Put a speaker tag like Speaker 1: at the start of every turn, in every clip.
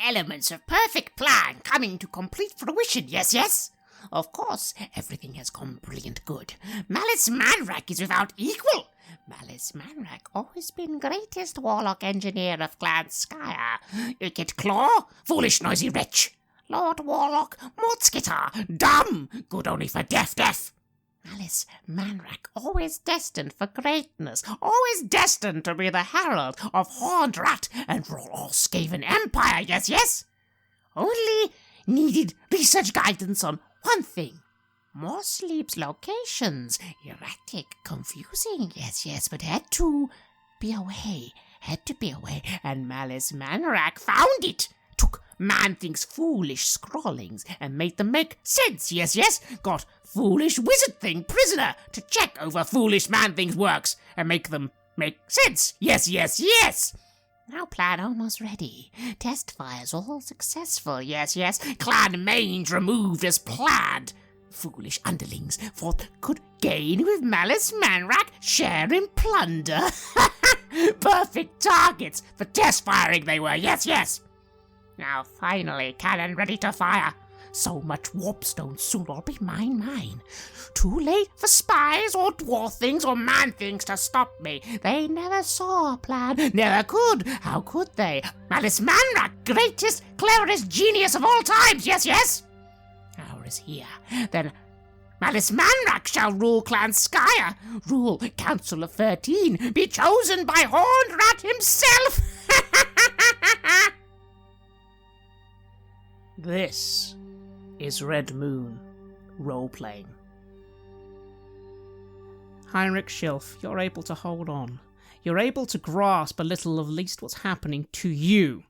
Speaker 1: elements of perfect plan coming to complete fruition, yes? Of course, everything has gone brilliant good. Malice Manra is without equal. Malice Manra always been greatest warlock engineer of Clan Skyer. Get claw, foolish noisy wretch. Lord Warlock, Mordskitter, dumb, good only for deaf. Malice Manra always destined for greatness, always destined to be the herald of Horned Rat and rule all Skaven Empire, yes? Only needed research guidance on one thing. More Sleep's locations, erratic, confusing, yes, but had to be away, and Malice Manra found it. Took Man-Thing's foolish scrawlings and made them make sense, yes? Got foolish Wizard Thing prisoner to check over foolish Man-Thing's works and make them make sense, yes! Now plan almost ready. Test fires all successful, yes. Clan mange removed as planned. Foolish underlings thought could gain with Malice Manra, share in plunder. Perfect targets for test firing they were, yes. Now finally, cannon ready to fire. So much warpstone soon all be mine. Too late for spies or dwarf things or man things to stop me. They never saw a plan, never could. How could they? Malice Manra, greatest, cleverest genius of all times, yes. Hour is here. Then Malice Manra shall rule Clan Skyer, rule Council of 13, be chosen by Horned Rat himself.
Speaker 2: This is Red Moon role-playing. Heinrich Schilf, you're able to hold on. You're able to grasp a little of at least what's happening to you.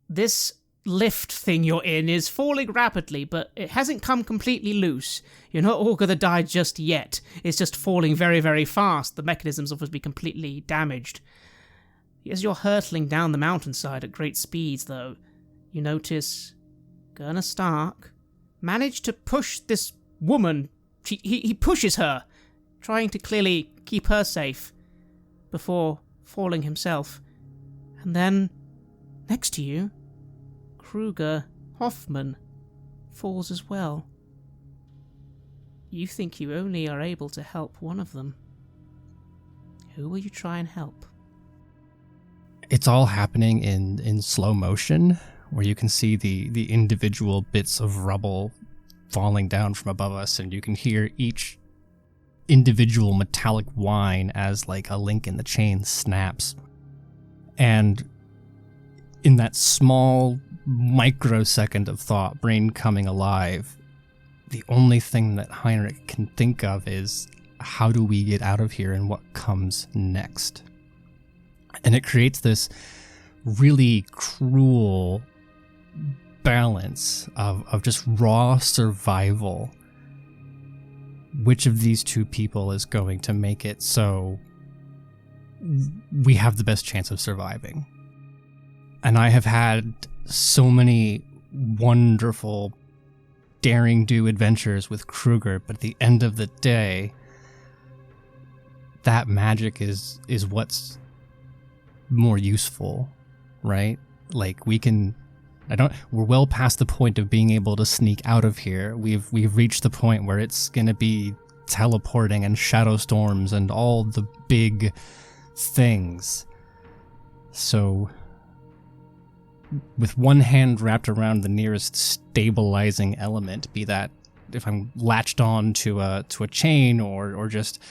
Speaker 2: This lift thing you're in is falling rapidly, but it hasn't come completely loose. You're not all gonna die just yet. It's just falling very, very fast. The mechanisms will be completely damaged. As you're hurtling down the mountainside at great speeds, though, you notice Gunnar Stark managed to push this woman. He pushes her, trying to clearly keep her safe, before falling himself. And then, next to you, Kruger Hoffman falls as well. You think you only are able to help one of them. Who will you try and help?
Speaker 3: It's all happening in slow motion, where you can see the individual bits of rubble falling down from above us, and you can hear each individual metallic whine as like a link in the chain snaps. And in that small microsecond of thought, brain coming alive, the only thing that Heinrich can think of is, how do we get out of here and what comes next? And it creates this really cruel balance of just raw survival. Which of these two people is going to make it so we have the best chance of surviving? And I have had so many wonderful daring do adventures with Kruger, but at the end of the day, that magic is what's more useful, right? Like we're well past the point of being able to sneak out of here. We've reached the point where it's going to be teleporting and shadow storms and all the big things. So with one hand wrapped around the nearest stabilizing element, be that if I'm latched on to a chain or just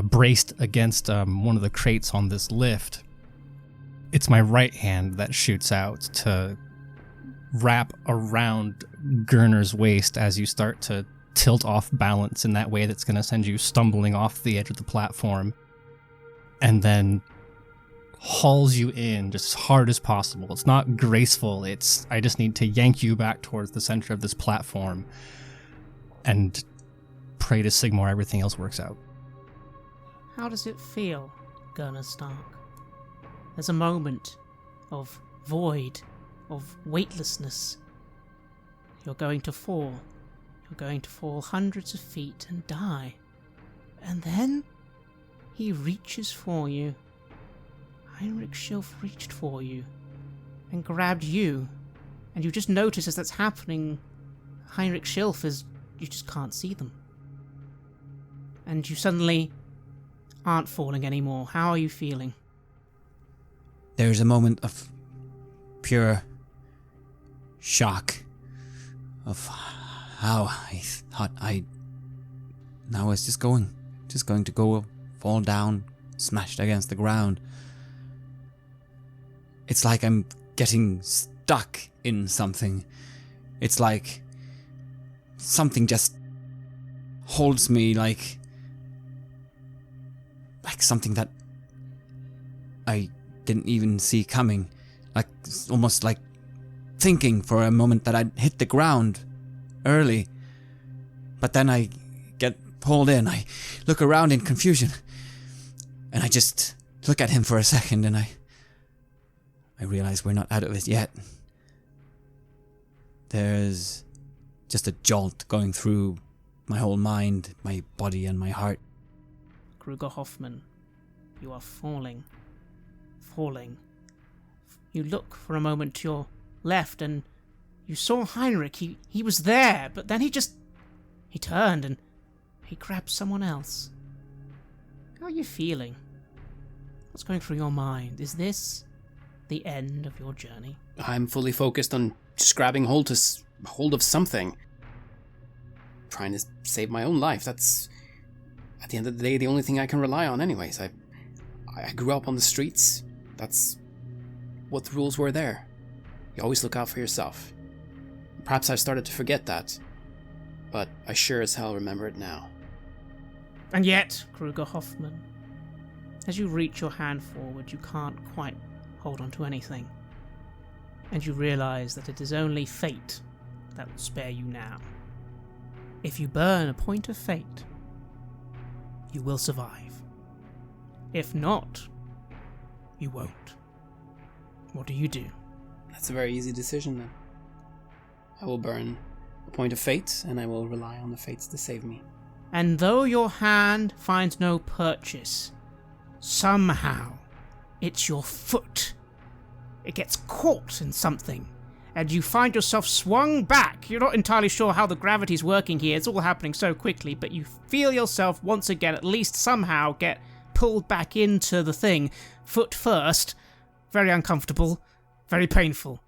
Speaker 3: braced against one of the crates on this lift, it's my right hand that shoots out to wrap around Gurner's waist as you start to tilt off balance in that way that's going to send you stumbling off the edge of the platform, and then hauls you in just as hard as possible. It's not graceful, I just need to yank you back towards the center of this platform and pray to Sigmar everything else works out.
Speaker 2: How does it feel, Gunnar Stark? There's a moment of void, of weightlessness. You're going to fall. You're going to fall hundreds of feet and die. And then he reaches for you. Heinrich Schilf reached for you and grabbed you And you just notice as that's happening, Heinrich Schilf is... you just can't see them. And you suddenly aren't falling anymore. How are you feeling?
Speaker 4: There's a moment of pure shock of how I thought I was just going to go fall down, smashed against the ground. It's like I'm getting stuck in something. It's like something just holds me like something that I didn't even see coming. Like almost like thinking for a moment that I'd hit the ground early. But then I get pulled in. I look around in confusion. And I just look at him for a second and I realize we're not out of it yet. There's just a jolt going through my whole mind, my body and my heart.
Speaker 2: Kruger Hoffman, you are falling. Falling. You look for a moment to your left and you saw Heinrich. He was there, but then he turned and he grabbed someone else. How are you feeling? What's going through your mind? Is this the end of your journey?
Speaker 5: I'm fully focused on just grabbing hold of something. Trying to save my own life. That's, at the end of the day, the only thing I can rely on anyways. I grew up on the streets. That's what the rules were there. You always look out for yourself. Perhaps I've started to forget that, but I sure as hell remember it now.
Speaker 2: And yet, Kruger Hoffman, as you reach your hand forward, you can't quite hold on to anything. And you realize that it is only fate that will spare you now. If you burn a point of fate, you will survive. If not, you won't. What do you do?
Speaker 5: That's a very easy decision then. I will burn a point of fate, and I will rely on the fates to save me.
Speaker 2: And though your hand finds no purchase, somehow it's your foot. It gets caught in something, and you find yourself swung back. You're not entirely sure how the gravity's working here. It's all happening so quickly, but you feel yourself once again, at least somehow, get pulled back into the thing. Foot first. Very uncomfortable. Very painful.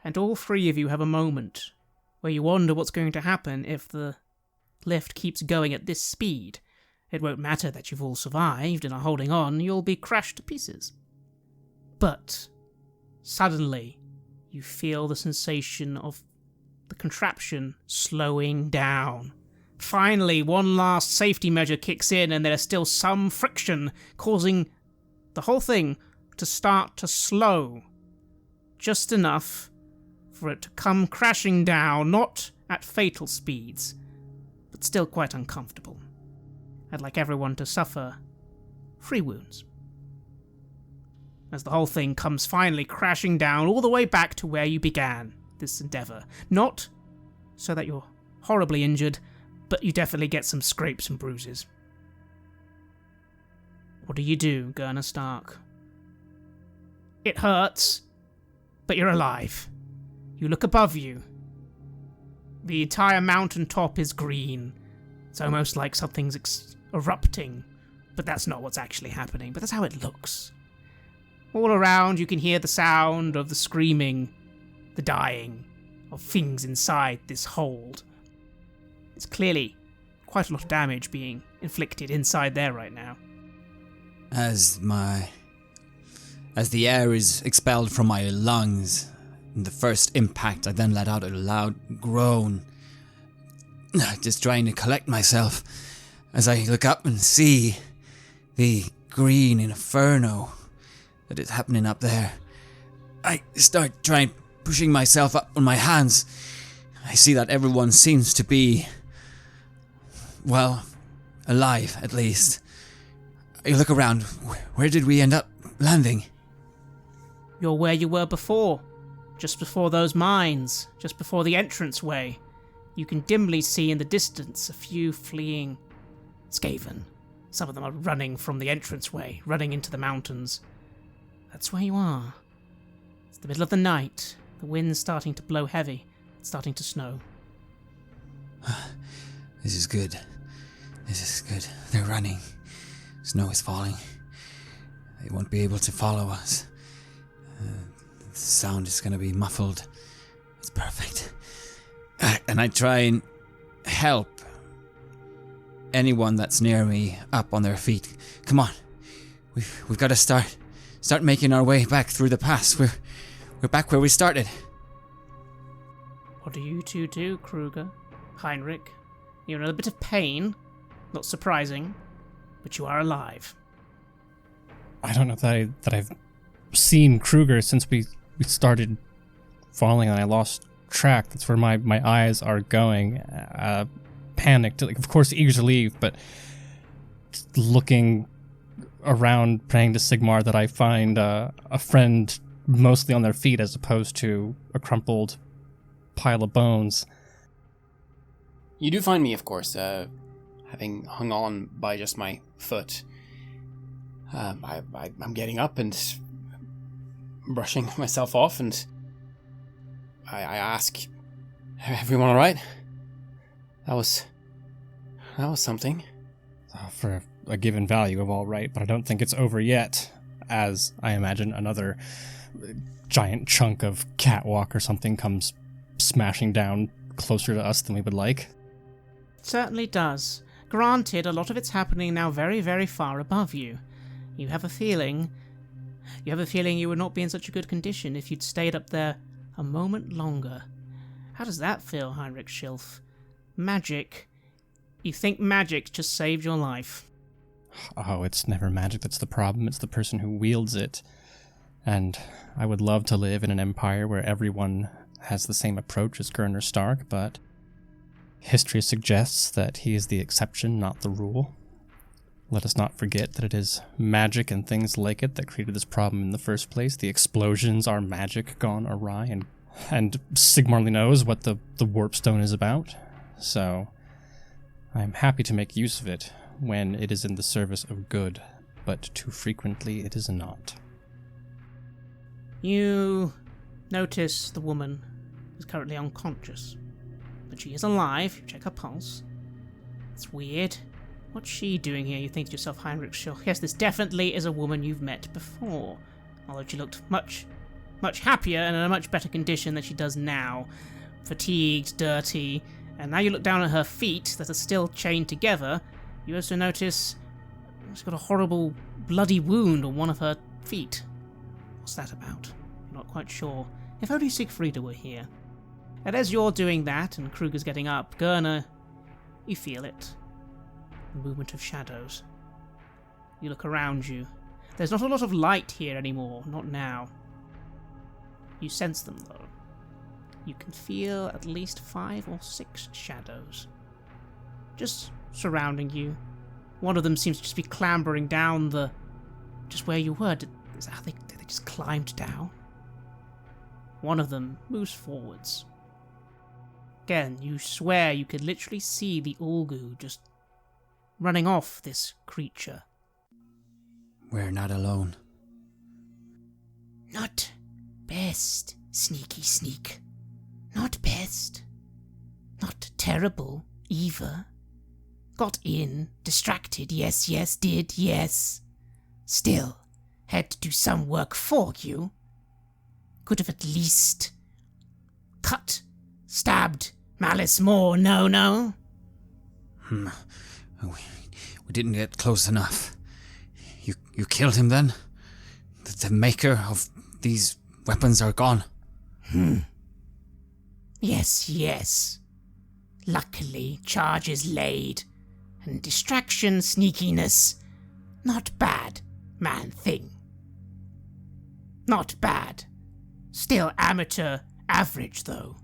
Speaker 2: And all three of you have a moment where you wonder what's going to happen if the lift keeps going at this speed. It won't matter that you've all survived and are holding on. You'll be crushed to pieces. But suddenly, you feel the sensation of the contraption slowing down. Finally, one last safety measure kicks in and there's still some friction, causing the whole thing to start to slow. Just enough for it to come crashing down, not at fatal speeds, but still quite uncomfortable. I'd like everyone to suffer 3 wounds. As the whole thing comes finally crashing down all the way back to where you began this endeavour. Not so that you're horribly injured, but you definitely get some scrapes and bruises. What do you do, Gurner Stark? It hurts, but you're alive. You look above you. The entire mountain top is green. It's almost like something's erupting, but that's not what's actually happening, but that's how it looks. All around you can hear the sound of the screaming, the dying, of things inside this hold. It's clearly quite a lot of damage being inflicted inside there right now.
Speaker 4: As the air is expelled from my lungs, in the first impact I then let out a loud groan, just trying to collect myself as I look up and see the green inferno that is happening up there. I start pushing myself up on my hands. I see that everyone seems to be, well, alive at least. I look around. Where did we end up landing?
Speaker 2: You're where you were before. Just before those mines. Just before the entranceway. You can dimly see in the distance a few fleeing Skaven. Some of them are running from the entranceway, running into the mountains. That's where you are. It's the middle of the night. The wind's starting to blow heavy. It's starting to snow.
Speaker 4: This is good. This is good. They're running. Snow is falling. They won't be able to follow us. The sound is going to be muffled. It's perfect. And I try and help anyone that's near me up on their feet. Come on. We've got to start making our way back through the pass. We're back where we started.
Speaker 2: What do you two do, Kruger? Heinrich? You're in a bit of pain. Not surprising. But you are alive.
Speaker 3: I don't know that I've seen Kruger since we started falling and I lost track. That's where my eyes are going. Panicked, like, of course eager to leave, but looking around, praying to Sigmar that I find a friend mostly on their feet as opposed to a crumpled pile of bones.
Speaker 5: You do find me, of course, having hung on by just my foot. I'm getting up and brushing myself off, and I ask, everyone all right? That was something.
Speaker 3: For a given value of all right, but I don't think it's over yet, as I imagine another giant chunk of catwalk or something comes smashing down closer to us than we would like.
Speaker 2: It certainly does. Granted, a lot of it's happening now very, very far above you. You have a feeling you would not be in such a good condition if you'd stayed up there a moment longer. How does that feel, Heinrich Schilf? Magic. You think magic just saved your life.
Speaker 3: Oh, it's never magic that's the problem, it's the person who wields it. And I would love to live in an empire where everyone has the same approach as Gurner Stark, but history suggests that he is the exception, not the rule. Let us not forget that it is magic and things like it that created this problem in the first place. The explosions are magic gone awry, and Sigmar knows what the warp stone is about. So I'm happy to make use of it when it is in the service of good, but too frequently it is not.
Speaker 2: You notice the woman is currently unconscious, but she is alive. You check her pulse. It's weird. What's she doing here, you think to yourself, Heinrich Schilf? Yes, this definitely is a woman you've met before, although she looked much happier and in a much better condition than she does now. Fatigued, dirty, and now you look down at her feet that are still chained together. You also notice she's got a horrible bloody wound on one of her feet. What's that about? You're not quite sure. If only Siegfrieda were here. And as you're doing that and Kruger's getting up, Gurner, you feel it. The movement of shadows. You look around you. There's not a lot of light here anymore, not now. You sense them though. You can feel at least 5 or 6 shadows. Just surrounding you. One of them seems to just be clambering down just where you were. Is that how they just climbed down? One of them moves forwards. Again, you swear you could literally see the Ulgu just running off this creature.
Speaker 4: We're not alone.
Speaker 1: Not best, sneaky sneak. Not best. Not terrible, either. Got in, distracted, yes, did, yes. Still, had to do some work for you. Could have at least cut, stabbed Malice more, no?
Speaker 4: We didn't get close enough. You killed him then? The maker of these weapons are gone?
Speaker 1: Yes. Luckily, charges laid. And distraction, sneakiness. Not bad, man thing. Not bad. Still amateur average, though.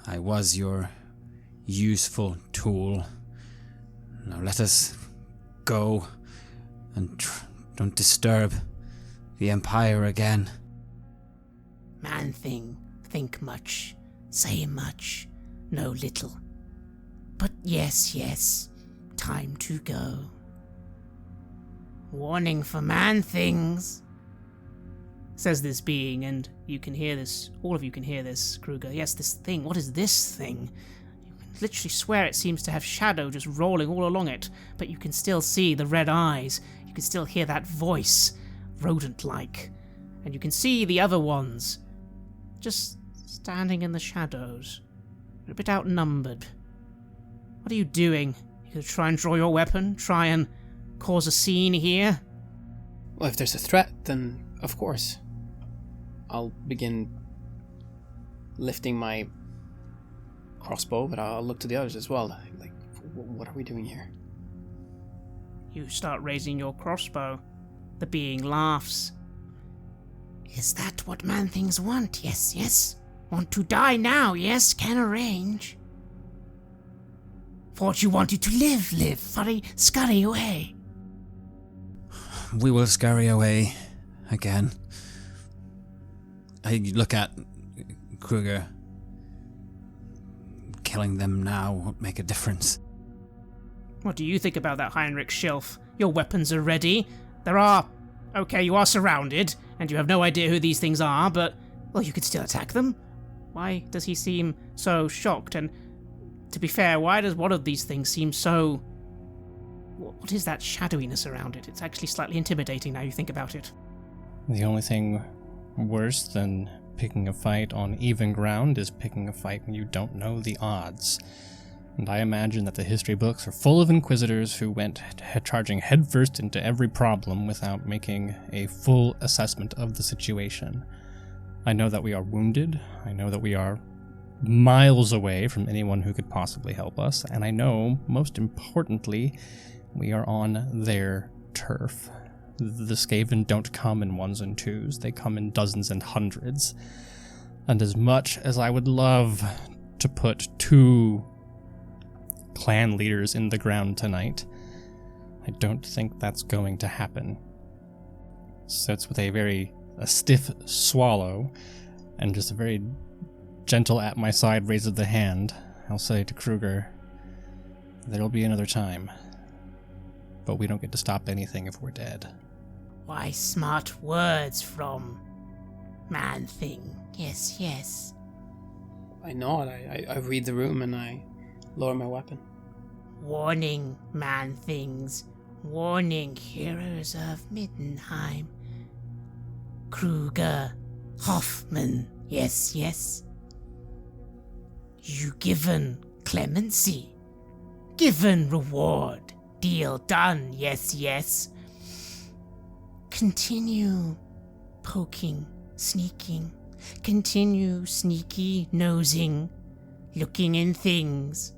Speaker 4: I was your useful tool. Now let us go and don't disturb the Empire again.
Speaker 1: Man thing, think much, say much, know little. But yes, time to go.
Speaker 2: Warning for man-things, says this being, and you can hear this, all of you can hear this, Kruger. Yes, this thing, what is this thing? You can literally swear it seems to have shadow just rolling all along it, but you can still see the red eyes, you can still hear that voice, rodent-like, and you can see the other ones, just standing in the shadows, a bit outnumbered. What are you doing? You gonna try and draw your weapon? Try and cause a scene here?
Speaker 5: Well, if there's a threat, then of course. I'll begin lifting my crossbow, but I'll look to the others as well. Like, what are we doing here?
Speaker 2: You start raising your crossbow. The being laughs.
Speaker 1: Is that what man-things want? Yes, yes. Want to die now, yes, can arrange. Thought you wanted to live, scurry away.
Speaker 4: We will scurry away again. I look at Kruger. Killing them now won't make a difference.
Speaker 2: What do you think about that, Heinrich Schilf? Your weapons are ready. Okay, you are surrounded, and you have no idea who these things are, but, well, you could still attack them. Why does he seem so shocked? And, to be fair, why does one of these things seem so... What is that shadowiness around it? It's actually slightly intimidating now you think about it.
Speaker 3: The only thing worse than picking a fight on even ground is picking a fight when you don't know the odds. And I imagine that the history books are full of inquisitors who went charging headfirst into every problem without making a full assessment of the situation. I know that we are wounded. I know that we are miles away from anyone who could possibly help us. And I know, most importantly, we are on their turf. The Skaven don't come in ones and twos. They come in dozens and hundreds. And as much as I would love to put 2 clan leaders in the ground tonight, I don't think that's going to happen. So it's with a stiff swallow and just a very gentle at my side raise of the hand, I'll say to Kruger, there'll be another time, but we don't get to stop anything if we're dead.
Speaker 1: Why, smart words from man-thing. Yes, yes.
Speaker 5: I nod. I read the room and I lower my weapon.
Speaker 1: Warning, man-things. Warning, heroes of Middenheim. Kruger, Hoffman. Yes, yes. You given clemency. Given reward. Deal done. Yes, yes. Continue poking, sneaking. Continue sneaky nosing, looking in things.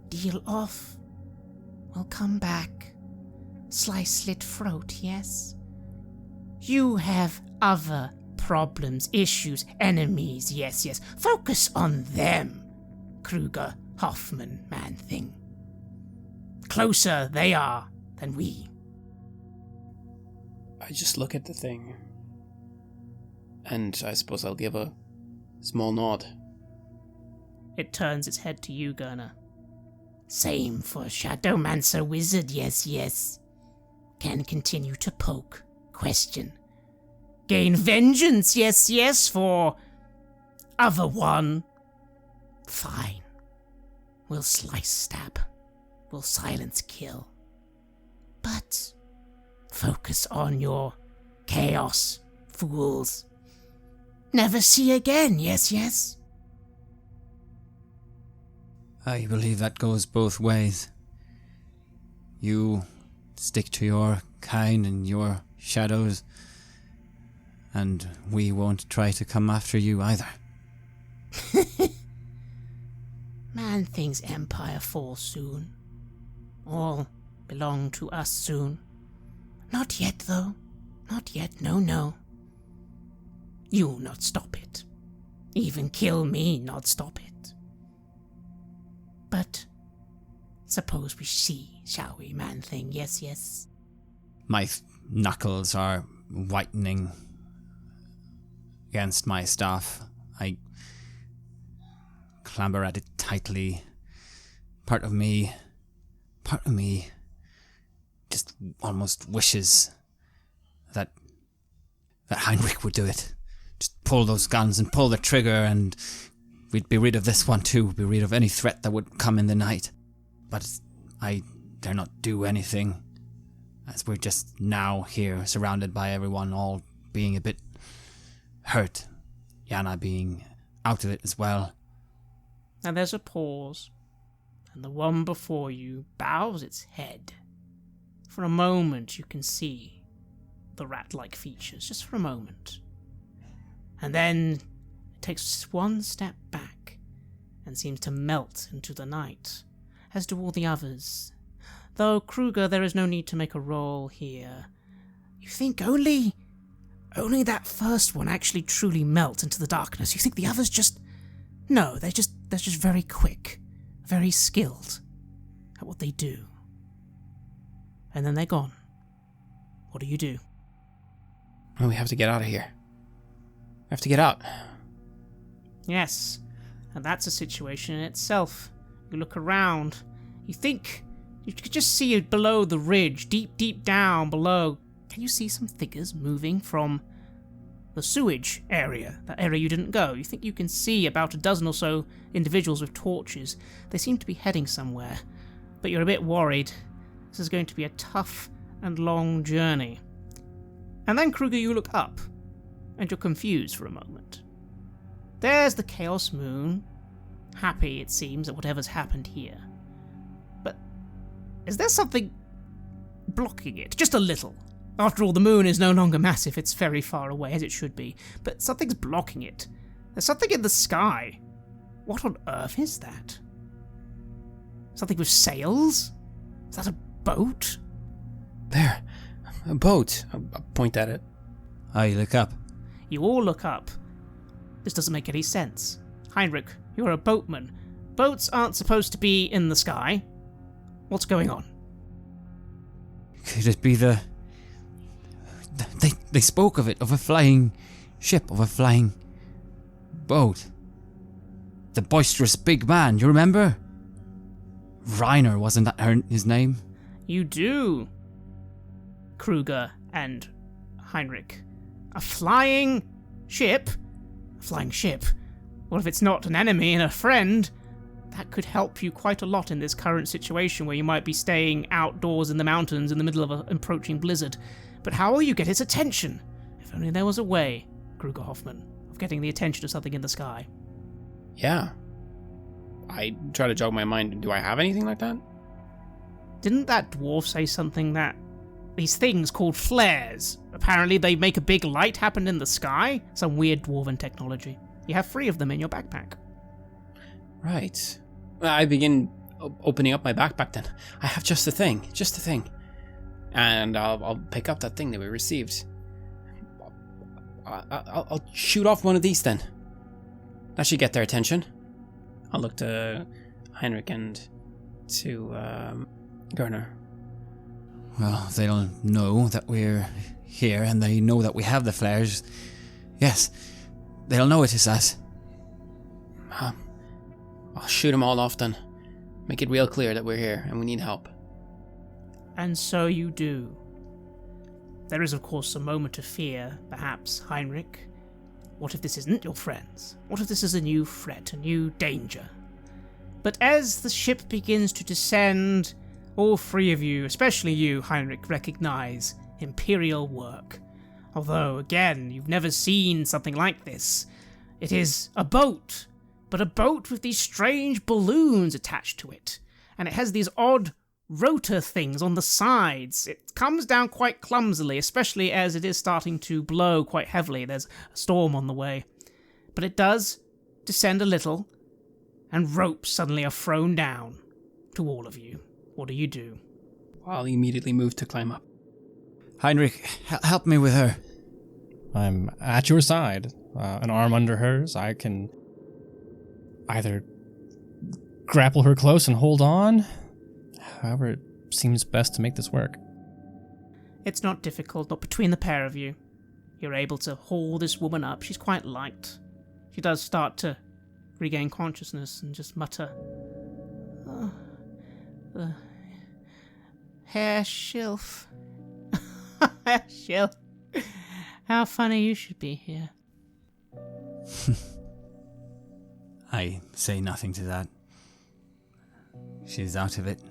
Speaker 1: Deal off. We'll come back. Slice slit throat, yes? You have other problems, issues, enemies, yes, yes. Focus on them, Kruger, Hoffman, man-thing. Closer they are than we.
Speaker 5: I just look at the thing. And I suppose I'll give a small nod.
Speaker 2: It turns its head to you, Gurner.
Speaker 1: Same for Shadowmancer Wizard, yes, yes. Can continue to poke, question. Gain vengeance, yes, yes, for other one. Fine. We'll slice stab. We'll silence kill. But focus on your chaos, fools. Never see again, yes, yes?
Speaker 4: I believe that goes both ways. You stick to your kind and your shadows, and we won't try to come after you either.
Speaker 1: Man-thing's empire fall soon. All belong to us soon. Not yet, though. Not yet, no, no. You'll not stop it. Even kill me, not stop it. But suppose we see, shall we, man-thing? Yes, yes.
Speaker 4: My knuckles are whitening against my staff. I clamber at it tightly. Part of me just almost wishes that Heinrich would do it. Just pull those guns and pull the trigger, and we'd be rid of this one too, be rid of any threat that would come in the night. But I dare not do anything, as we're just now here, surrounded by everyone, all being a bit hurt. Yana being out of it as well.
Speaker 2: And there's a pause, and the one before you bows its head. For a moment you can see the rat-like features, just for a moment. And then it takes one step back and seems to melt into the night, as do all the others. Though, Kruger, there is no need to make a roll here. You think only that first one actually truly melts into the darkness. You think the others just... No, they're just very quick, very skilled at what they do. And then they're gone. What do you do?
Speaker 5: Well, we have to get out of here. We have to get out.
Speaker 2: Yes, and that's a situation in itself. You look around, you think you could just see it below the ridge, deep down below. Can you see some figures moving from the sewage area, that area you didn't go? You think you can see about a dozen or so individuals with torches. They seem to be heading somewhere, but you're a bit worried. This is going to be a tough and long journey. And then, Kruger, you look up, and you're confused for a moment. There's the Chaos Moon, happy, it seems, at whatever's happened here. But is there something blocking it? Just a little. After all, the moon is no longer massive, it's very far away, as it should be. But something's blocking it. There's something in the sky. What on earth is that? Something with sails? Is that a boat?
Speaker 5: There. A boat. I'll point at it.
Speaker 4: I look up.
Speaker 2: You all look up. This doesn't make any sense. Heinrich, you're a boatman. Boats aren't supposed to be in the sky. What's going on?
Speaker 4: Could it be the... They spoke of it, of a flying ship, of a flying boat. The boisterous big man, you remember? Reiner, wasn't that his name?
Speaker 2: You do. Kruger and Heinrich. A flying ship? A flying ship? Well, if it's not an enemy and a friend, that could help you quite a lot in this current situation where you might be staying outdoors in the mountains in the middle of an approaching blizzard. But how will you get its attention? If only there was a way, Kruger Hoffman, of getting the attention of something in the sky.
Speaker 5: Yeah. I try to jog my mind. Do I have anything like that?
Speaker 2: Didn't that dwarf say something that... These things called flares. Apparently they make a big light happen in the sky. Some weird dwarven technology. You have 3 of them in your backpack.
Speaker 5: Right. I begin opening up my backpack then. I have just the thing. And I'll pick up that thing that we received. I'll shoot off one of these then. That should get their attention. I'll look to Heinrich and to Gerner.
Speaker 4: Well, they'll know that we're here, and they know that we have the flares. Yes, they'll know it is us.
Speaker 5: I'll shoot them all off then. Make it real clear that we're here and we need help.
Speaker 2: And so you do. There is, of course, a moment of fear, perhaps, Heinrich. What if this isn't your friends? What if this is a new threat, a new danger? But as the ship begins to descend, all 3 of you, especially you, Heinrich, recognize Imperial work. Although, again, you've never seen something like this. It is a boat, but a boat with these strange balloons attached to it. And it has these odd rotor things on the sides. It comes down quite clumsily, especially as it is starting to blow quite heavily. There's a storm on the way. But it does descend a little, and ropes suddenly are thrown down to all of you. What do you do?
Speaker 5: I'll immediately move to climb up.
Speaker 4: Heinrich, help me with her.
Speaker 3: I'm at your side. An arm under hers. I can either grapple her close and hold on, however it seems best to make this work.
Speaker 2: It's not difficult, not between the pair of you. You're able to haul this woman up. She's quite light. She does start to regain consciousness and just mutter, Herr Schilf. Herr Schilf. How funny you should be here.
Speaker 4: I say nothing to that. She's out of it,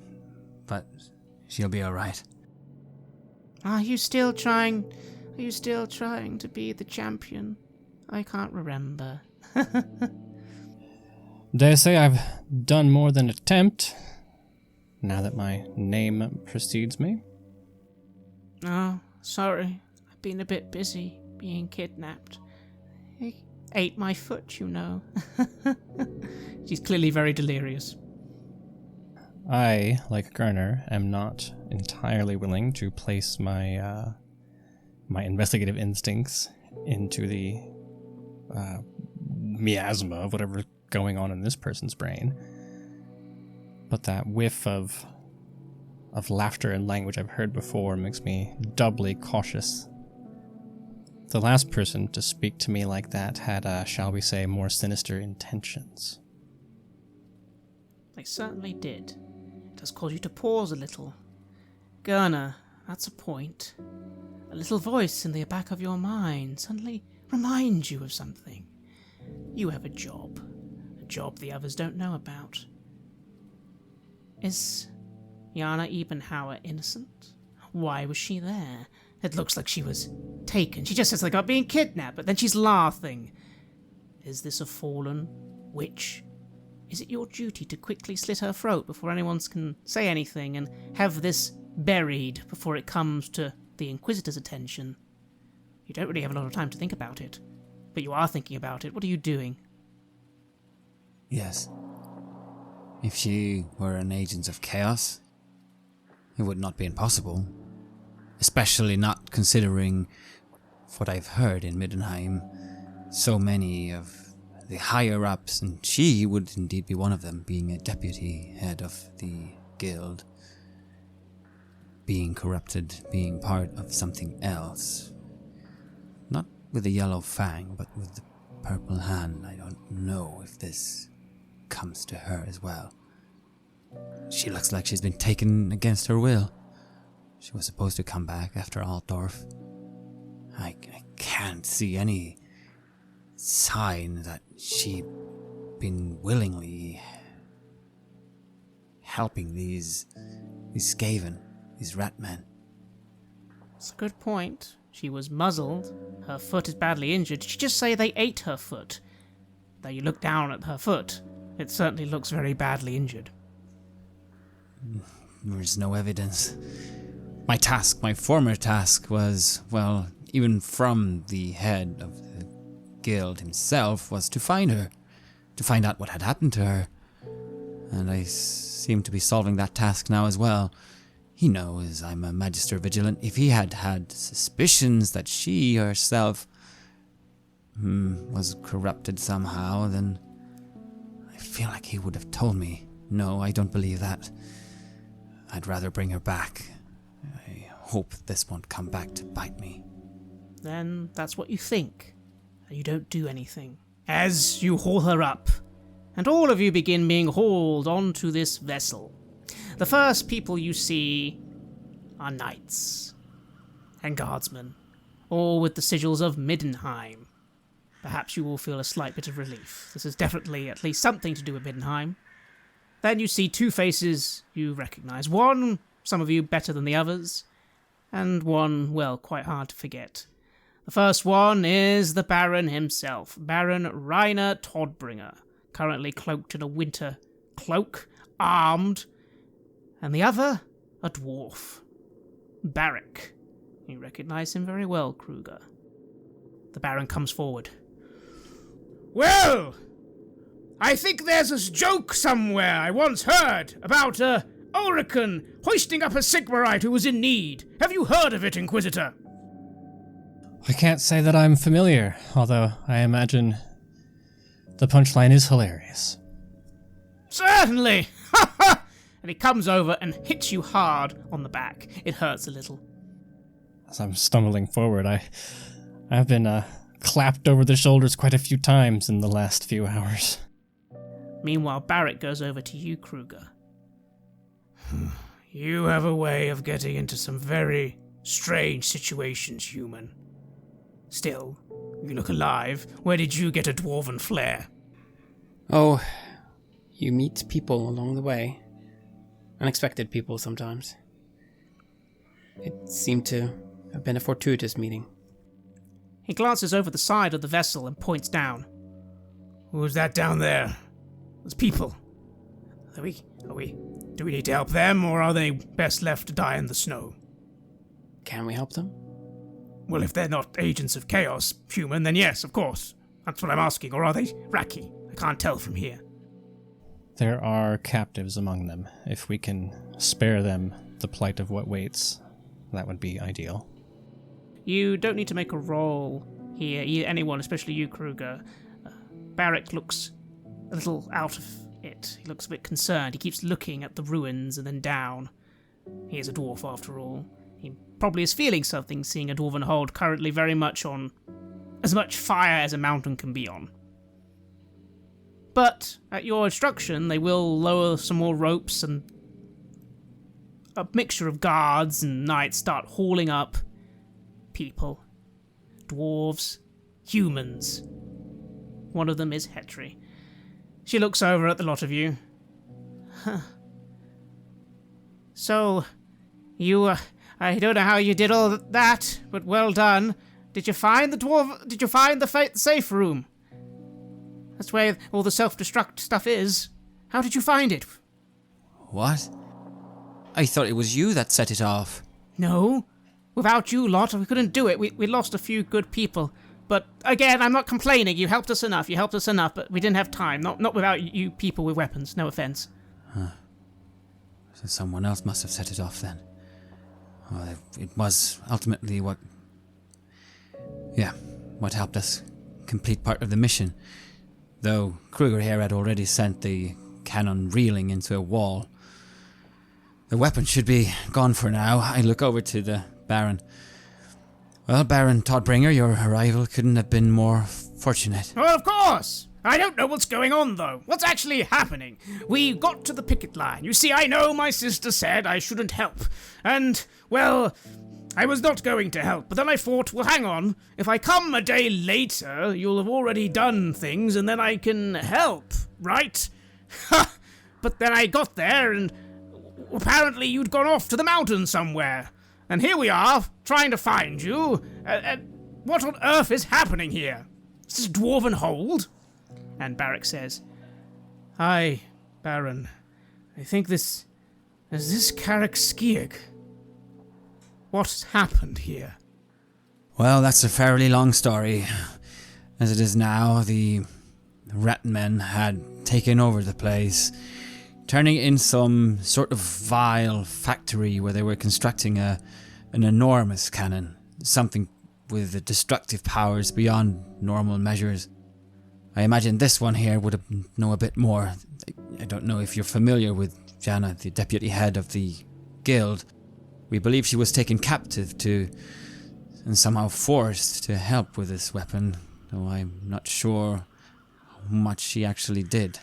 Speaker 4: but she'll be alright.
Speaker 2: Are you still trying to be the champion? I can't remember.
Speaker 3: Dare say I've done more than attempt, now that my name precedes me.
Speaker 2: Oh, sorry. I've been a bit busy being kidnapped. He ate my foot, you know. She's clearly very delirious.
Speaker 3: I, like Gerner, am not entirely willing to place my my investigative instincts into the miasma of whatever's going on in this person's brain. But that whiff of laughter and language I've heard before makes me doubly cautious. The last person to speak to me like that had, shall we say, more sinister intentions.
Speaker 2: They certainly did. It does cause you to pause a little. Gerner, that's a point. A little voice in the back of your mind suddenly reminds you of something. You have a job the others don't know about. Is Jana Ebenhauer innocent? Why was she there? It looks like she was taken. She just says like about being kidnapped, but then she's laughing. Is this a fallen witch? Is it your duty to quickly slit her throat before anyone can say anything and have this buried before it comes to the Inquisitor's attention? You don't really have a lot of time to think about it, but you are thinking about it. What are you doing?
Speaker 4: Yes. If she were an agent of chaos, it would not be impossible. Especially not considering what I've heard in Middenheim. So many of the higher-ups, and she would indeed be one of them, being a deputy head of the guild. Being corrupted, being part of something else. Not with the yellow fang, but with the purple hand. I don't know if this comes to her as well. She looks like she's been taken against her will. She was supposed to come back after Altdorf. I can't see any sign that she'd been willingly helping these Skaven, these rat men.
Speaker 2: That's a good point. She was muzzled. Her foot is badly injured. Did she just say they ate her foot? Though you look down at her foot, it certainly looks very badly injured.
Speaker 4: There's no evidence. My former task was, well, even from the head of the guild himself, was to find her. To find out what had happened to her. And I seem to be solving that task now as well. He knows I'm a Magister Vigilant. If he had had suspicions that she herself was corrupted somehow, then I feel like he would have told me. No, I don't believe that. I'd rather bring her back. I hope this won't come back to bite me.
Speaker 2: Then that's what you think, and you don't do anything. As you haul her up, and all of you begin being hauled onto this vessel. The first people you see are knights and guardsmen, all with the sigils of Middenheim. Perhaps you will feel a slight bit of relief. This is definitely at least something to do with Middenheim. Then you see two faces you recognise. One, some of you better than the others, and one, well, quite hard to forget. The first one is the Baron himself, Baron Rainer Todbringer, currently cloaked in a winter cloak, armed, and the other, a dwarf, Barrick. You recognise him very well, Kruger. The Baron comes forward. Well, I think there's a joke somewhere I once heard about Ulrican hoisting up a Sigmarite who was in need. Have you heard of it, Inquisitor?
Speaker 3: I can't say that I'm familiar, although I imagine the punchline is hilarious.
Speaker 2: Certainly! Ha ha! And he comes over and hits you hard on the back. It hurts a little.
Speaker 3: As I'm stumbling forward, I've been clapped over the shoulders quite a few times in the last few hours.
Speaker 2: Meanwhile, Barrett goes over to you, Kruger. You have a way of getting into some very strange situations, human. Still, you look alive. Where did you get a dwarven flair?
Speaker 5: Oh, you meet people along the way. Unexpected people sometimes. It seemed to have been a fortuitous meeting.
Speaker 2: He glances over the side of the vessel and points down. Who's that down there? There's people. Do we need to help them, or are they best left to die in the snow?
Speaker 5: Can we help them?
Speaker 2: Well, if they're not agents of chaos, human, then yes, of course. That's what I'm asking. Or are they Raki? I can't tell from here.
Speaker 3: There are captives among them. If we can spare them the plight of what waits, that would be ideal.
Speaker 2: You don't need to make a roll here, anyone, especially you, Kruger. Barrick looks a little out of it. He looks a bit concerned. He keeps looking at the ruins and then down. He is a dwarf, after all. He probably is feeling something, seeing a dwarven hold currently very much on as much fire as a mountain can be on. But, at your instruction, they will lower some more ropes, and a mixture of guards and knights start hauling up people. Dwarves. Humans. One of them is Hetri. She looks over at the lot of you. Huh. So, you, I don't know how you did all that, but well done. Did you find the safe room? That's where all the self-destruct stuff is. How did you find it?
Speaker 4: What? I thought it was you that set it off.
Speaker 2: No. Without you lot, we couldn't do it. We lost a few good people. But again, I'm not complaining. You helped us enough, but we didn't have time. Not without you people with weapons. No offense.
Speaker 4: Huh. So someone else must have set it off then. Well, it was ultimately what helped us complete part of the mission. Though Kruger here had already sent the cannon reeling into a wall. The weapon should be gone for now. I look over to the Baron. Well, Baron Toddbringer, your arrival couldn't have been more fortunate.
Speaker 2: Well, of course! I don't know what's going on, though. What's actually happening? We got to the picket line. You see, I know my sister said I shouldn't help. And, well, I was not going to help, but then I thought, well, hang on. If I come a day later, you'll have already done things, and then I can help, right? Ha! But then I got there, and apparently you'd gone off to the mountains somewhere. And here we are, trying to find you. What on earth is happening here? Is this dwarven hold? And Barrick says, Aye, Baron. I think is this Carrick Skiag? What's happened here?
Speaker 4: Well, that's a fairly long story. As it is now, the rat men had taken over the place, turning it into some sort of vile factory where they were constructing an enormous cannon, something with destructive powers beyond normal measures. I imagine this one here would know a bit more. I don't know if you're familiar with Jana, the deputy head of the guild. We believe she was taken captive and somehow forced to help with this weapon, though I'm not sure how much she actually did.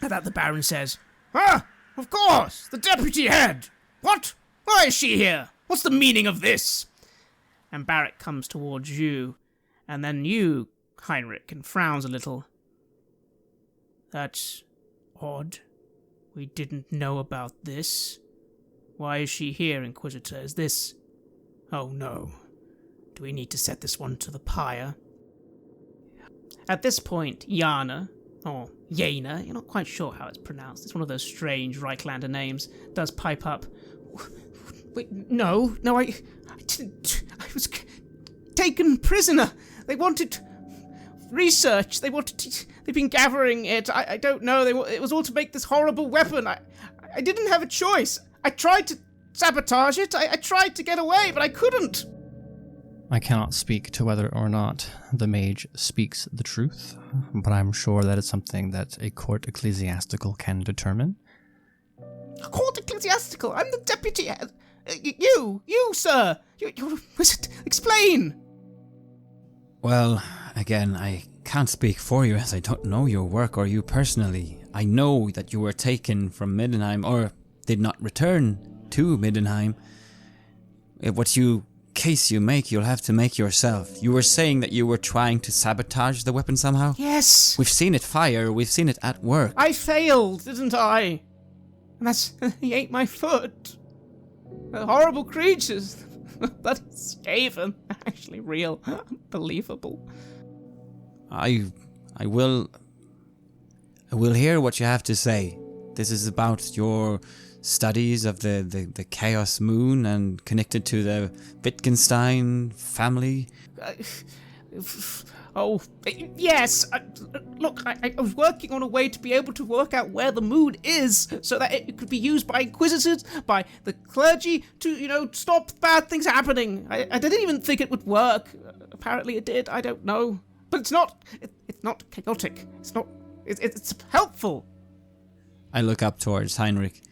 Speaker 2: At that the Baron says, Ah, of course, the deputy head! What? Why is she here? What's the meaning of this? And Barrick comes towards you, and then you, Heinrich, and frowns a little. That's odd. We didn't know about this. Why is she here, Inquisitor? Is this... Oh no. Do we need to set this one to the pyre? At this point, Yana, or Yena, you're not quite sure how it's pronounced. It's one of those strange Reiklander names, does pipe up. Wait, no, I didn't... I was taken prisoner. They wanted research. They've been gathering it. I don't know. It was all to make this horrible weapon. I didn't have a choice. I tried to sabotage it. I tried to get away, but I couldn't.
Speaker 3: I cannot speak to whether or not the mage speaks the truth, but I'm sure that is something that a court ecclesiastical can determine.
Speaker 2: A court ecclesiastical? I'm the deputy head. You, sir. You're a wizard. Explain.
Speaker 4: Well, again, I can't speak for you as I don't know your work or you personally. I know that you were taken from Middenheim or did not return to Middenheim. Case you make, you'll have to make yourself. You were saying that you were trying to sabotage the weapon somehow?
Speaker 2: Yes!
Speaker 4: We've seen it fire, we've seen it at work.
Speaker 2: I failed, didn't I? And that's... he ate my foot. The horrible creatures. Bloody Skaven. Actually real. Unbelievable.
Speaker 4: I will hear what you have to say. This is about your studies of the Chaos Moon and connected to the Wittgenstein family.
Speaker 2: Yes. Look, I was working on a way to be able to work out where the moon is so that it could be used by inquisitors, by the clergy to, stop bad things happening. I didn't even think it would work. Apparently it did. I don't know. But it's not chaotic. It's helpful.
Speaker 4: I look up towards Heinrich.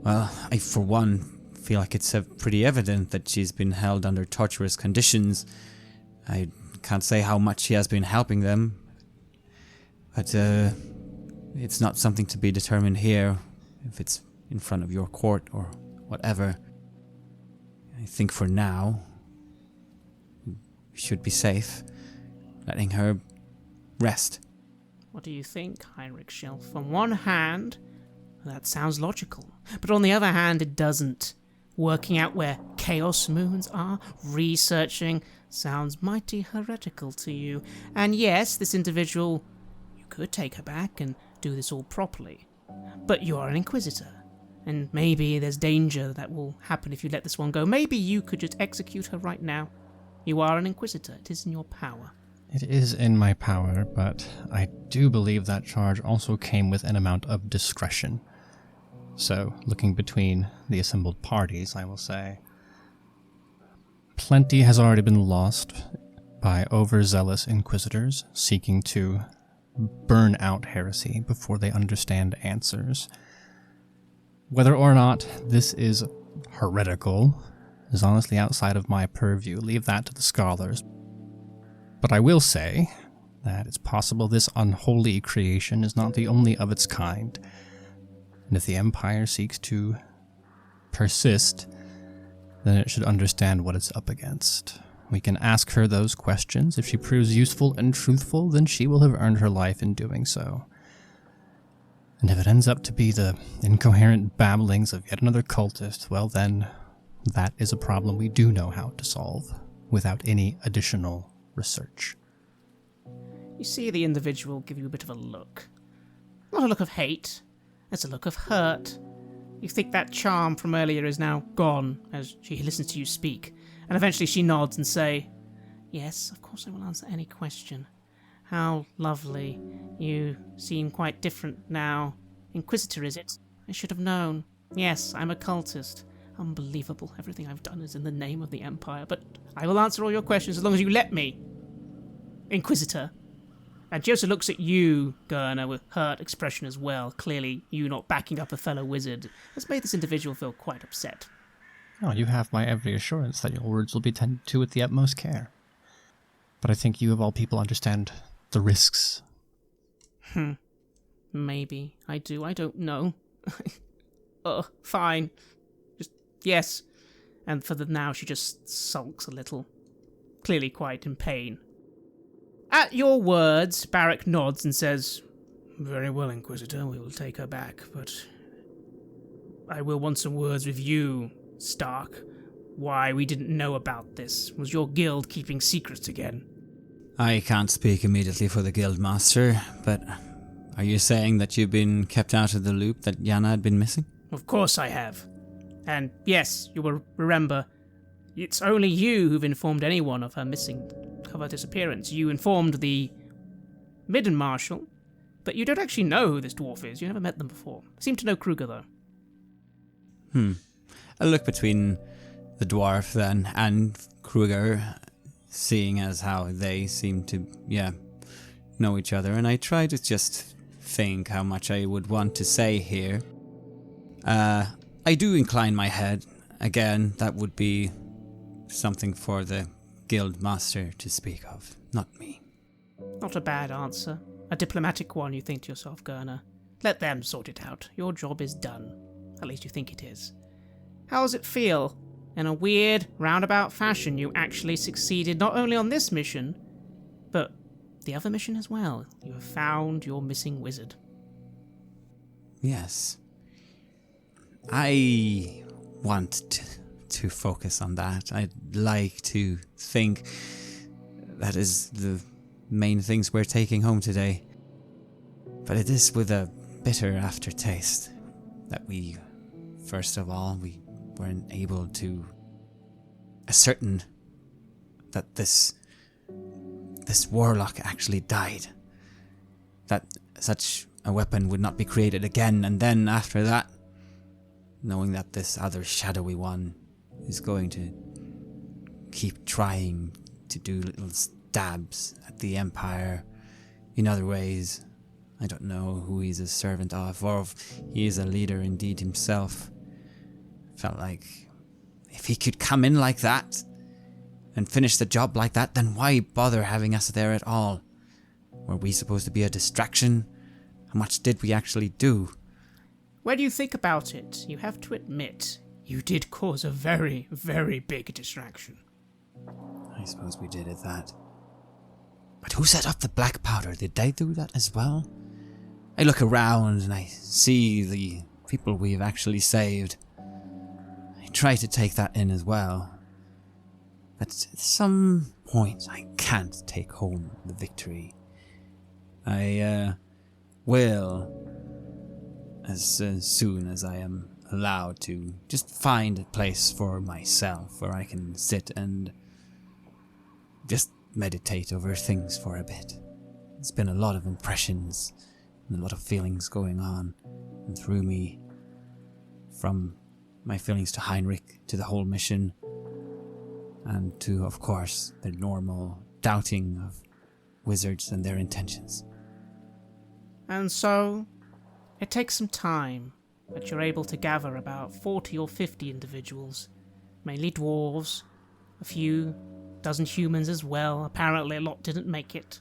Speaker 4: Well, I, for one, feel like it's pretty evident that she's been held under torturous conditions. I can't say how much she has been helping them, but it's not something to be determined here, if it's in front of your court or whatever. I think for now, we should be safe, letting her rest.
Speaker 2: What do you think, Heinrich Schiff? On one hand, that sounds logical, but on the other hand, it doesn't. Working out where chaos moons are, researching, sounds mighty heretical to you. And yes, this individual, you could take her back and do this all properly. But you are an inquisitor, and maybe there's danger that will happen if you let this one go. Maybe you could just execute her right now. You are an inquisitor. It is in your power.
Speaker 3: It is in my power, but I do believe that charge also came with an amount of discretion. So, looking between the assembled parties, I will say, plenty has already been lost by overzealous inquisitors seeking to burn out heresy before they understand answers. Whether or not this is heretical is honestly outside of my purview. Leave that to the scholars. But I will say that it's possible this unholy creation is not the only of its kind. And if the Empire seeks to persist, then it should understand what it's up against. We can ask her those questions. If she proves useful and truthful, then she will have earned her life in doing so. And if it ends up to be the incoherent babblings of yet another cultist, well then, that is a problem we do know how to solve, without any additional research.
Speaker 2: You see the individual give you a bit of a look. Not a look of hate. It's a look of hurt. You think that charm from earlier is now gone as she listens to you speak, and eventually she nods and say, "Yes, of course I will answer any question. How lovely. You seem quite different now. Inquisitor, is it? I should have known. Yes, I'm a cultist. Unbelievable. Everything I've done is in the name of the Empire, but I will answer all your questions as long as you let me. Inquisitor." And she also looks at you, Gurner, with hurt expression as well. Clearly, you not backing up a fellow wizard has made this individual feel quite upset.
Speaker 3: Oh, you have my every assurance that your words will be tended to with the utmost care. But I think you of all people understand the risks.
Speaker 2: Maybe. I do. I don't know. Fine. Just, yes. And for the now, she just sulks a little. Clearly quite in pain. At your words, Barrack nods and says, "Very well, Inquisitor, we will take her back, but I will want some words with you, Stark. Why we didn't know about this. Was your guild keeping secrets again?"
Speaker 4: I can't speak immediately for the guild master, but are you saying that you've been kept out of the loop that Yana had been missing?
Speaker 2: Of course I have. And yes, you will remember, it's only you who've informed anyone of her disappearance. You informed the Midden Marshal, but you don't actually know who this dwarf is. You never met them before. Seem to know Kruger, though.
Speaker 4: I'll look between the dwarf, then, and Kruger, seeing as how they seem to, know each other, and I try to just think how much I would want to say here. I do incline my head. Again, that would be something for the guild master to speak of, not me.
Speaker 2: Not a bad answer. A diplomatic one, you think to yourself, Gurner. Let them sort it out. Your job is done. At least you think it is. How does it feel? In a weird, roundabout fashion, you actually succeeded not only on this mission, but the other mission as well. You have found your missing wizard.
Speaker 4: Yes. I want to focus on that. I'd like to think that is the main things we're taking home today. But it is with a bitter aftertaste that we, first of all, we weren't able to ascertain that this warlock actually died. That such a weapon would not be created again, and then after that, knowing that this other shadowy one is going to keep trying to do little stabs at the Empire in other ways. I don't know who he's a servant of, or if he is a leader indeed himself. Felt like if he could come in like that and finish the job like that, then why bother having us there at all? Were we supposed to be a distraction? How much did we actually do?
Speaker 2: When you think about it, you have to admit, you did cause a very, very big distraction.
Speaker 4: I suppose we did at that. But who set up the black powder? Did they do that as well? I look around and I see the people we've actually saved. I try to take that in as well. But at some point, I can't take home the victory. I will, as soon as I am allowed to, just find a place for myself where I can sit and just meditate over things for a bit. There's been a lot of impressions and a lot of feelings going on and through me, from my feelings to Heinrich, to the whole mission, and to, of course, the normal doubting of wizards and their intentions.
Speaker 2: And so, it takes some time, but you're able to gather about 40 or 50 individuals, mainly dwarves, a few dozen humans as well. Apparently a lot didn't make it,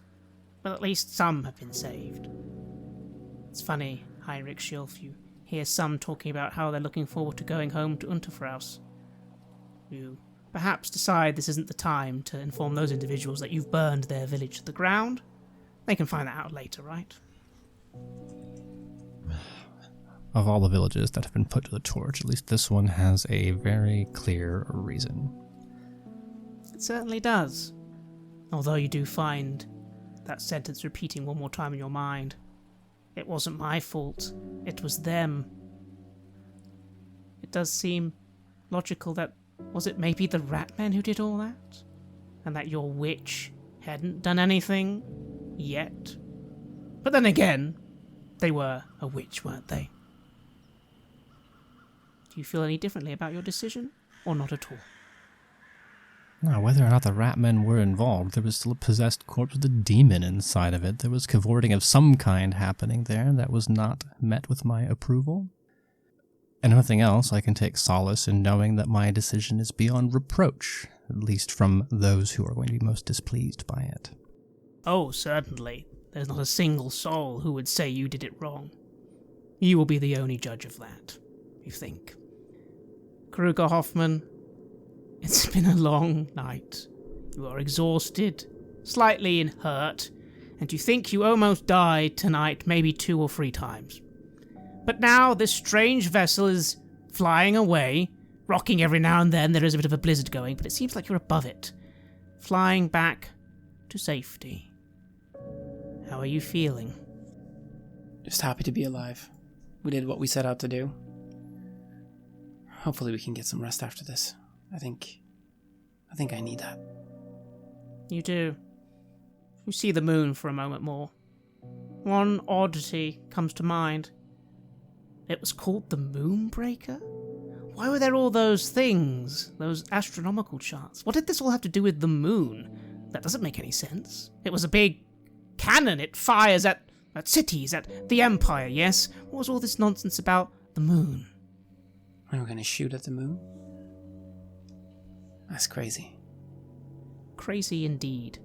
Speaker 2: but at least some have been saved. It's funny, Heinrich Schilf, you hear some talking about how they're looking forward to going home to Unterfraus. You perhaps decide this isn't the time to inform those individuals that you've burned their village to the ground. They can find that out later, right?
Speaker 3: Of all the villages that have been put to the torch, at least this one has a very clear reason.
Speaker 2: It certainly does. Although you do find that sentence repeating one more time in your mind. It wasn't my fault. It was them. It does seem logical that, was it maybe the Ratmen who did all that? And that your witch hadn't done anything yet? But then again, they were a witch, weren't they? Do you feel any differently about your decision, or not at all?
Speaker 3: No, whether or not the Ratmen were involved, there was still a possessed corpse with a demon inside of it. There was cavorting of some kind happening there that was not met with my approval. And if nothing else, I can take solace in knowing that my decision is beyond reproach, at least from those who are going to be most displeased by it.
Speaker 2: Oh, certainly. There's not a single soul who would say you did it wrong. You will be the only judge of that, you think. Kruger Hoffman, it's been a long night. You are exhausted, slightly hurt, and you think you almost died tonight maybe 2 or 3 times. But now this strange vessel is flying away, rocking every now and then. There is a bit of a blizzard going, but it seems like you're above it, flying back to safety. How are you feeling?
Speaker 5: Just happy to be alive. We did what we set out to do. Hopefully we can get some rest after this. I think I need that.
Speaker 2: You do. You see the moon for a moment more. One oddity comes to mind. It was called the Moonbreaker? Why were there all those things? Those astronomical charts? What did this all have to do with the moon? That doesn't make any sense. It was a big cannon. It fires at cities, at the Empire, yes? What was all this nonsense about the moon?
Speaker 5: Are we going to shoot at the moon? That's crazy.
Speaker 2: Crazy indeed.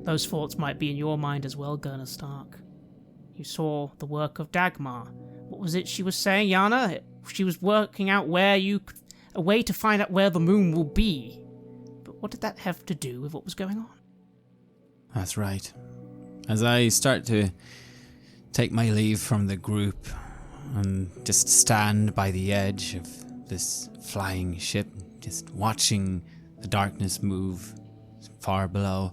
Speaker 2: Those thoughts might be in your mind as well, Gurner Stark. You saw the work of Dagmar. What was it she was saying, Yana? She was working out where you could a way to find out where the moon will be. But what did that have to do with what was going on?
Speaker 4: That's right. As I start to take my leave from the group and just stand by the edge of this flying ship, just watching the darkness move far below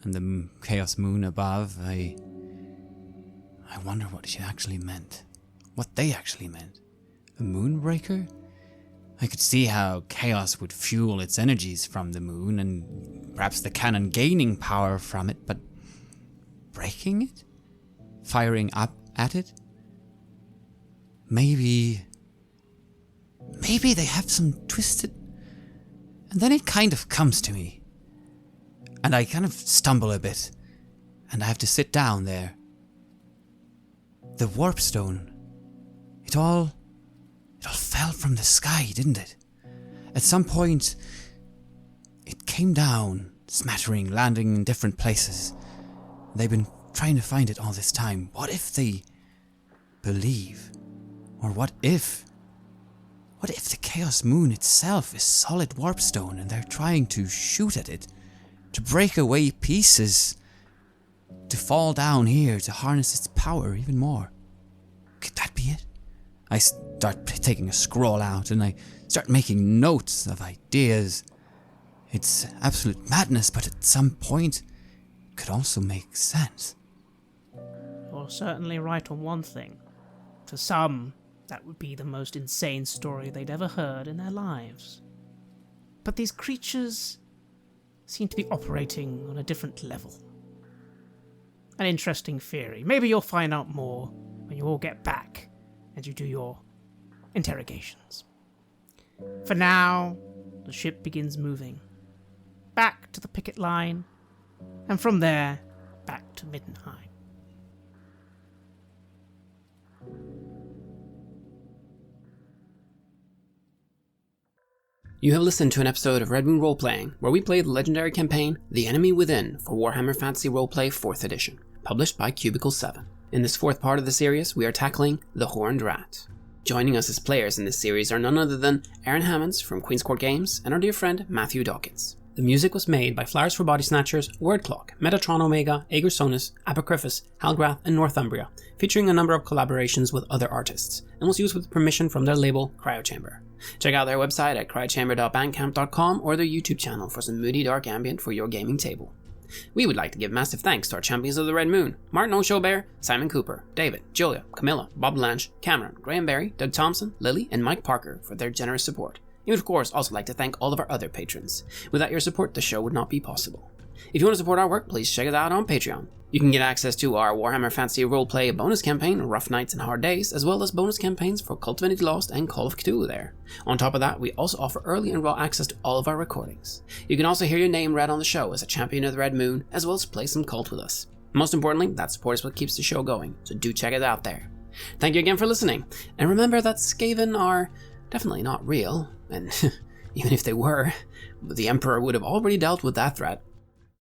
Speaker 4: and the chaos moon above, I wonder what she actually meant. What they actually meant. A moonbreaker? I could see how chaos would fuel its energies from the moon, and perhaps the cannon gaining power from it, but breaking it? Firing up at it? Maybe they have some twisted... And then it kind of comes to me. And I kind of stumble a bit. And I have to sit down there. The warp stone. It all fell from the sky, didn't it? At some point, it came down, smattering, landing in different places. They've been trying to find it all this time. What if they believe? Or what if the Chaos Moon itself is solid warpstone and they're trying to shoot at it, to break away pieces, to fall down here to harness its power even more? Could that be it? I start taking a scroll out and I start making notes of ideas. It's absolute madness, but at some point, it could also make sense.
Speaker 2: You're certainly right on one thing. To some, that would be the most insane story they'd ever heard in their lives. But these creatures seem to be operating on a different level. An interesting theory. Maybe you'll find out more when you all get back and you do your interrogations. For now, the ship begins moving. Back to the picket line, and from there, back to Middenheim.
Speaker 5: You have listened to an episode of Red Moon Roleplaying, where we played the legendary campaign The Enemy Within for Warhammer Fantasy Roleplay 4th edition, published by Cubicle 7. In this fourth part of the series, we are tackling The Horned Rat. Joining us as players in this series are none other than Aaron Hammonds from Queen's Court Games and our dear friend Matthew Dawkins. The music was made by Flowers for Body Snatchers, Wordclock, Metatron Omega, Aegir Sonus, Apocryphus, Halgrath, and Northumbria, featuring a number of collaborations with other artists, and was used with permission from their label Cryochamber. Check out their website at cryochamber.bandcamp.com or their YouTube channel for some moody dark ambient for your gaming table. We would like to give massive thanks to our champions of the Red Moon, Martin Heuschober, Simon Cooper, David, Julia, Camilla, Bob Lange, Cameron, Graham Barey, Doug Thomson, Lily, and Mike Parker for their generous support. We would of course also like to thank all of our other patrons. Without your support, the show would not be possible. If you want to support our work, please check it out on Patreon. You can get access to our Warhammer Fantasy Roleplay bonus campaign, Rough Nights and Hard Days, as well as bonus campaigns for Cult of Divinity Lost and Call of Cthulhu there. On top of that, we also offer early and raw access to all of our recordings. You can also hear your name read on the show as a champion of the Red Moon, as well as play some Cult with us. Most importantly, that support is what keeps the show going, so do check it out there. Thank you again for listening, and remember that Skaven are definitely not real, and even if they were, the Emperor would have already dealt with that threat